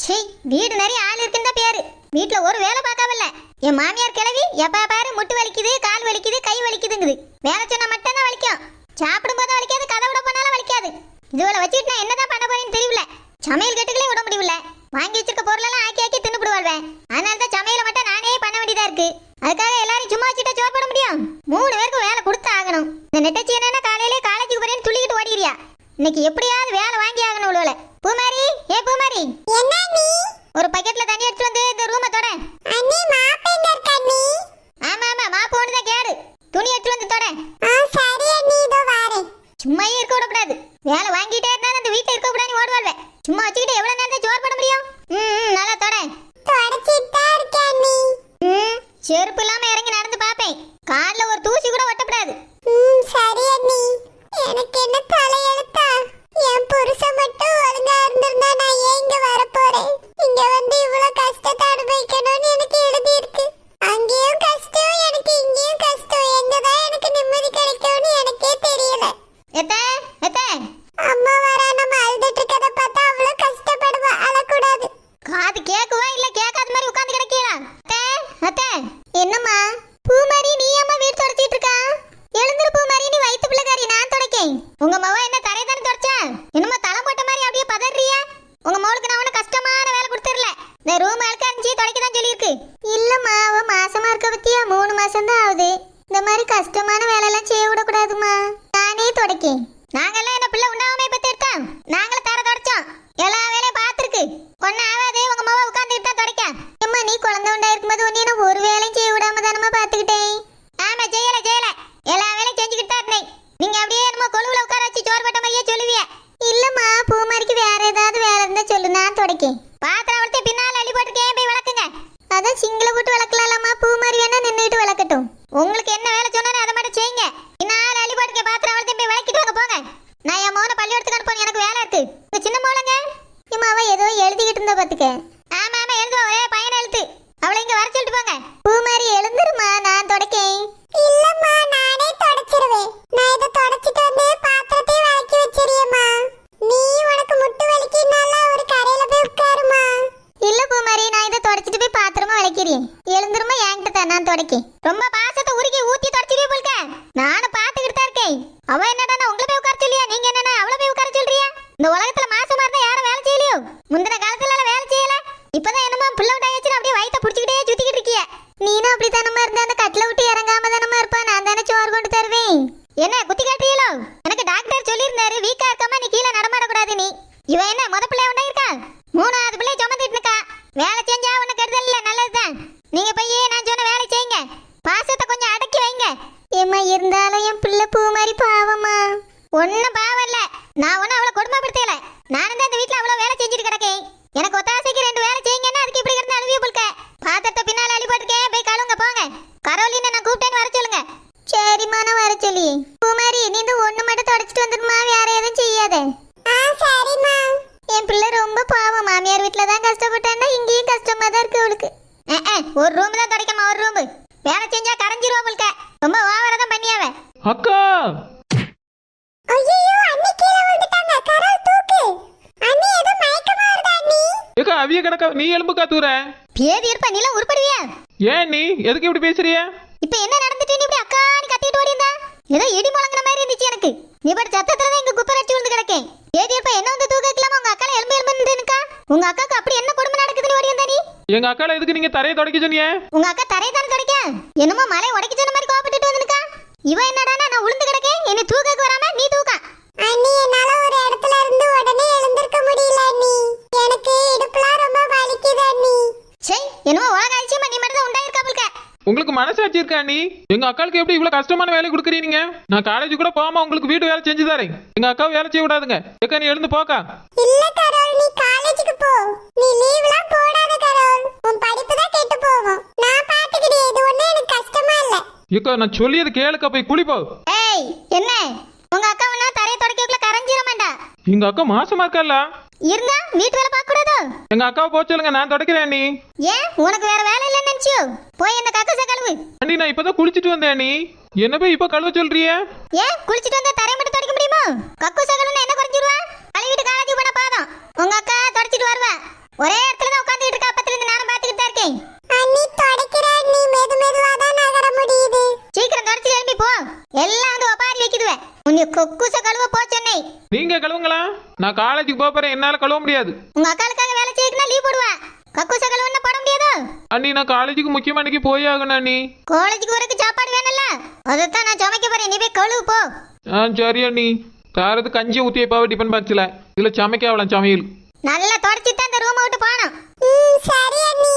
சீ, வீடு நிறைய ஆள் இருக்குன்னு பேரு. வீட்டுல ஒரு வேலை பார்க்காமல்ல. என் மாமியார் கிழவி எப்ப பாரு முட்டு வலிக்குது, கால் வலிக்குது, கை வலிக்குதுங்குது. வேலை சொன்னா மட்டும் தான் வலிக்கும். சாப்பிடும் போது வலிக்காது, கதை விட போனாலும் வலிக்காது. இதுவரை வச்சுட்டு நான் என்னதான் பண்ண போறேன்னு தெரியல. சமையல் கட்டுகளே விட முடியல. வாங்கி வச்சிருக்க பொருளெல்லாம் ஆக்கி ஆக்கி தின்னுபிடுவாள்வேன். அதனால தான் சமையலை மட்டும் நானே பண்ண வேண்டியதா இருக்கு. அதுக்காக எல்லாரும் சும்மா வச்சுட்டா சோறு போட முடியும்? 3 பேருக்கு வேலை கொடுத்து ஆகணும். இந்த நெட்டச்சி என்னன்னா காலையிலே காலேஜுக்கு போறேன்னு துள்ளிக்கிட்டு ஓடிறியா? இன்னைக்கு எப்படியாவது வேலை வாங்கி ஆகணும். உள்ள பூமாரி, பூமாரி, என்ன நீ? ஒரு பக்கெட்ல தண்ணி எடுத்து வந்து இந்த ரூமை தொட. அண்ணி மாப்பு எங்க இருக்க நீ? ஆமா ஆமா, மாப்பு ஒண்ணுதான் கேடு. துணி எடுத்து வந்து தொட. சரி அண்ணி, இதோ வாரேன். சும்மாயே இருக்க விடக்கூடாது. வேலை வாங்கிட்டே இருந்தா அந்த வீட்டுல இருக்க கூடாது ஓடுவாள்வே. சும்மா வச்சுக்கிட்டு எவ்வளவு நேரம் சோறு போட முடியும்? நல்லா தொட. தொடச்சிட்டா இருக்க அண்ணி. செருப்பு இல்லாம இறங்கி நடந்து பாப்பேன். கால்ல ஒரு தூசி கூட ஒட்டப்படாது. சரி அண்ணி. எனக்கு என்ன தலையெழுத்தா? என் புருஷன் மட்டும் ஒழுங்கா இருந்திருந்தா நான் ஏன் இங்க வரப்போறேன்? இங்க வந்து இவ்வளவு கஷ்டத்தை அனுபவிக்கணும்னு எனக்கு எழுதி இருக்கு. அங்கேயும் கஷ்டம், எனக்கு இங்கேயும் கஷ்டம். எங்கதான் எனக்கு நிம்மதி கிடைக்கும்னு எனக்கே தெரியல. எத்தே எத்தே, அம்மா வரா, நம்ம அழுதுட்டு இருக்கதை பார்த்தா அவ்வளவு கஷ்டப்படுவா. அழக்கூடாது. காது கேக்குவா இல்ல கேட்காத மாதிரி உட்கார்ந்து கிடக்கீங்களா? அத்தே அத்தே, என்னம்மா பூமாரி, நீ அம்மா வீடு தொடச்சிட்டு இருக்கா? எழுந்துரு பூமாரி, நீ வயித்து பிள்ளைக்காரி, நான் தொடக்கேன். உங்க மவ என்ன தரைய தானே தொடச்சா? என்னமோ தலை போட்ட மாதிரி அப்படியே பதறிய. உங்க மவளுக்கு நான் ஒன்னும் கஷ்டமான வேலை கொடுத்துடல. இந்த ரூம் அழுக்க அணிஞ்சு தொடக்க தான் சொல்லியிருக்கு. இல்லம்மா, அவ மாசமா இருக்க பத்தியா 3 மாசம் தான் ஆகுது. இந்த மாதிரி கஷ்டமான வேலை எல்லாம் செய்ய விடக்கூடாதுமா. நானே தொடக்கேன். நாங்கெல்லாம் என்ன பிள்ளை உண்டாமே பத்தி எடுத்தோம். நாங்களும் தர தொடச்சோம். எல்லா வேலையும் பார்த்துருக்கு. ஒன்னும் ஆகாது. உங்க மவ உட்காந்துட்டு தான் தொடக்க. அம்மா, நீ குழந்தை உண்டா இருக்கும்போது ஒன்னு ஒரு வேலையும் செய்ய விடாம தானமா பாத்துக்கிட்டேன். ஆமா, செய்யல எல்லா வேலையும் செஞ்சுக்கிட்டு தான் இருந்தேன். நீங்க அப்படியே நம்ம கொழுவுல உட்கார வச்சு சோறு பட்ட மாதிரியே சொல்லுவிய. இல்லம்மா, பூமாரிக்கு வேற ஏதாவது வேலை இருந்தா சொல்லு, நான் தொடக்கேன். பாத்திரம் வளர்த்து பின்னால அள்ளி போட்டுருக்கேன், போய் விளக்குங்க. அதான் சிங்கிள போட்டு விளக்கலாமா? பூமாரி வேணா நின்றுட்டு விளக்கட்டும். உங்களுக்கு என்ன வேலை சொன்னாலும் அதை மட்டும் செய்யுங்க. பின்னால அள்ளி போட்டுக்க, பாத்திரம் வளர்த்து போய் விளக்கிட்டு வாங்க போங்க. நான் என் மோனை பள்ளியோடத்துக்கு அனுப்பணும், எனக்கு வேலை இருக்கு. இந்த சின்ன மோளங்க இம்மா, அவ ஏதோ எழுதிக்கிட்டு இருந்தா பாத்துக்க. ஆமா ஆமா, எழுதுவா, ஒரே பையனை எழுத்து. அவளை இங்க வர சொல்லிட்டு போங்க. பூமாரி எழுந்துருமா, நான் தொடக்கேன். இல்லம்மா, நானே தொடச்சிருவேன். நான் இதை தொடச்சிட்டு வந்து பாத்திரத்தையும் விளக்கி வச்சிருயேம்மா. நீ உனக்கு முட்டு வலிக்கினால ஒரு கரையில போய் உட்காருமா. இல்ல பூமாரி, நான் இதை தொடச்சிட்டு போய் பாத்திரமா விளக்கிறேன். எழுந்துருமா, என்கிட்ட தான், நான் தொடக்கேன். ரொம்ப பாசத்தை உருக்கி ஊத்தி தொடச்சிருவே போல்க. நானும் பாத்துக்கிட்டு தான் இருக்கேன். அவ என்னடா உங்களை போய் உட்கார சொல்லியா? நீங்க என்னன்னா அவளை போய் உட்கார சொல்றியா? இந்த உலகத்துல மாசமா இருந்தா யாரும் வேலை செய்யலையோ? முந்தின காலத்துல வேலை செய்யல. இப்பதான் என்னமா பிள்ளை விட்டாச்சு அப்படியே வயித்தை புடிச்சுக்கிட்டே சுத்திக்கிட்டு இருக்கிய. நீனும் அப்படி தானமா இருந்தா அந்த கட்டில விட்டு இறங்காம தானமா இருப்பா. நான் தானே சோறு கொண்டு தருவேன். என்ன குத்தி காட்டுறீங்களோ? எனக்கு டாக்டர் சொல்லியிருந்தாரு, வீக்கா இருக்காம நீ கீழே நடமாடக்கூடாது. நீ இவ என்ன முத பிள்ளைய உண்டா இருக்கா? 3வது பிள்ளைய சுமந்துட்டு இருக்கா. வேலை செஞ்சா உனக்கு கெடுதல் இல்ல, நல்லதுதான். நீங்க போய் நான் சொன்ன வேலை செய்யுங்க. பாசத்தை கொஞ்சம் அடக்கி வைங்க. ஏம்மா, இருந்தாலும் என் பிள்ளை பூமாரி பாவமா. ஒன்னும் பாவம் இல்ல. நான் ஒன்னும் அவளை கொடுமைப்படுத்தல. நானும் தான் இந்த வீட்டுல அவ்வளவு வேலை செஞ்சுட்டு கிடக்கேன். எனக்கு ஒத்தாசைக்கு 2 வேலை செய்யுங்கன்னா அதுக்கு இப்படி கிடந்து அழுவிய போல்க. பாத்திரத்தை பின்னால அள்ளி போட்டுருக்கேன், போய் கழுவுங்க போங்க. கரோலின்னு நான் கூப்பிட்டேன்னு வர சொல்லுங்க. சரிம்மா, நான் வர சொல்லி. பூமாரி, நீ இந்த ஒண்ணு மட்டும் தொடச்சிட்டு வந்துருமா, வேற எதுவும் செய்யாத. சரிம்மா. என் பிள்ளை ரொம்ப பாவம். மாமியார் வீட்டுல தான் கஷ்டப்பட்டான்னா இங்கேயும் கஷ்டமா தான் இருக்கு அவளுக்கு. ஒரு ரூம் தான் தொடக்கமா, ஒரு ரூம். வேலை செஞ்சா கரைஞ்சிருவா போல்க. ரொம்ப ஓவரா தான் பண்ணியாவ. அக்கா, ஐயோ, அண்ணி கீழே விழுந்துட்டாங்க. கரல் தூக்கு. அண்ணி ஏதோ மயக்கமா வருதா அண்ணி? ஏக்கா அவிய கணக்கா நீ எலும்பு காத்துற. பேதி இருப்ப, நீலாம் உருப்படுவியா? ஏன் நீ எதுக்கு இப்படி பேசுறிய? இப்ப என்ன நடந்துட்டு நீ இப்படி அக்கான்னு கத்திட்டு ஓடிந்தா? ஏதோ இடி முழங்குற மாதிரி இருந்துச்சு எனக்கு. நீ பட் சத்தத்துல தான் இங்க குப்பை அடிச்சு விழுந்து கிடக்கேன். பேதி இருப்ப, என்ன வந்து தூக்கலாமா? உங்க அக்கால எலும்பு எலும்பு நின்னுக்கா. உங்க அக்காக்கு அப்படி என்ன கொடுமை நடக்குதுன்னு ஓடி வந்தா நீ? எங்க அக்கால எதுக்கு நீங்க தரையை தொடக்க சொன்னீங்க? உங்க அக்கா தரையை தானே தொடக்க. என்னமோ மலை உடைக்க சொன்ன மாதிரி கோபப்பட்டுட்டு வந்துனுக்கா. இவ என்னடானா நான் உளுந்து கிடக்கேன், என்னை தூக்கக்கு வராம நீ தூக்கா. அண்ணி, என்னால ஒரு இடத்துல இருந்து உடனே எழுந்திருக்க முடியல அண்ணி. எனக்கு இடுப்புலாம் ரொம்ப வலிக்குது அண்ணி. சே, என்னமோ உலக அதிசயமா நீ மட்டும் தான் உண்டாயிருக்கா போல்க. உங்களுக்கு மனசாட்சி இருக்கா நீ? எங்க அக்காளுக்கு எப்படி இவ்வளவு கஷ்டமான வேலை கொடுக்குறீங்க? நான் காலேஜ் கூட போகாம உங்களுக்கு வீட்டு வேலை செஞ்சு தரேன். எங்க அக்காவை வேலை செய்ய விடாதுங்க. ஏக்கா, நீ எழுந்து போக்கா. இல்ல கரோல், நீ காலேஜுக்கு போ. நீ லீவ்லாம் போடாத கரோல். உன் படிப்பு தான் கெட்டு போகும். நான் பாத்துக்கிறேன். இது ஒண்ணு எனக்கு கஷ்டமா இல்ல. ஏக்கா, நான் சொல்லியது கேளுக்கா, போய் குளிப்போ. ஏய், என்ன உங்க அக்காவனா தரையை தொடக்கக்குள்ள கரைஞ்சிர மாட்டா? எங்க அக்கா மாசமா இருக்கல்ல, இருந்தா வீட்டு வேலை பார்க்க கூடாதோ? எங்க அக்காவை போக சொல்லுங்க, நான் தொடக்கிறேன். நீ ஏன் உனக்கு வேற வேலை இல்லைன்னு நினைச்சியோ? போய் இந்த கக்கச கழுவு. அண்ணி, நான் இப்பதான் குளிச்சிட்டு வந்தேன். நீ என்ன போய் இப்ப கழுவ சொல்றிய? ஏன் குளிச்சிட்டு வந்தா தரையை மட்டும் தொடக்க முடியுமா? கக்கூச கழுவுனா என்ன குறைஞ்சிருவா? கழுவிட்டு காலேஜ் போன பாதம் உங்க அக்கா தொடச்சிட்டு வருவா. ஒரே எல்லாம் வந்து ஒப்பாரி வைக்குதுவே உன்னை கொக்குச கழுவ போ சொன்னே. நீங்க கழுவுங்களா? நான் காலேஜுக்கு போறேன், என்னால கழுவ முடியாது. உங்க அக்காளுக்காக வேலை செய்யணும்னா லீவ் போடுவேன். கக்குச கழுவுன்னு போட முடியாதோ? அண்ணி நான் காலேஜுக்கு முக்கியமா இன்னைக்கு போய் ஆகணும் அண்ணி. காலேஜுக்கு வரக்கு சாப்பாடு வேணும்ல, அதைத்தான் நான் சமைக்க போறேன். நீ போய் கழுவு போ. சரி அண்ணி. தாரது கஞ்சி ஊத்தி வைப்பாவ டிஃபன் பாக்ஸ்ல. இதுல சமைக்க அவளாம் சமையல். நல்லா தொடச்சி தான் இந்த ரூமை விட்டு போகணும். சரி அண்ணி.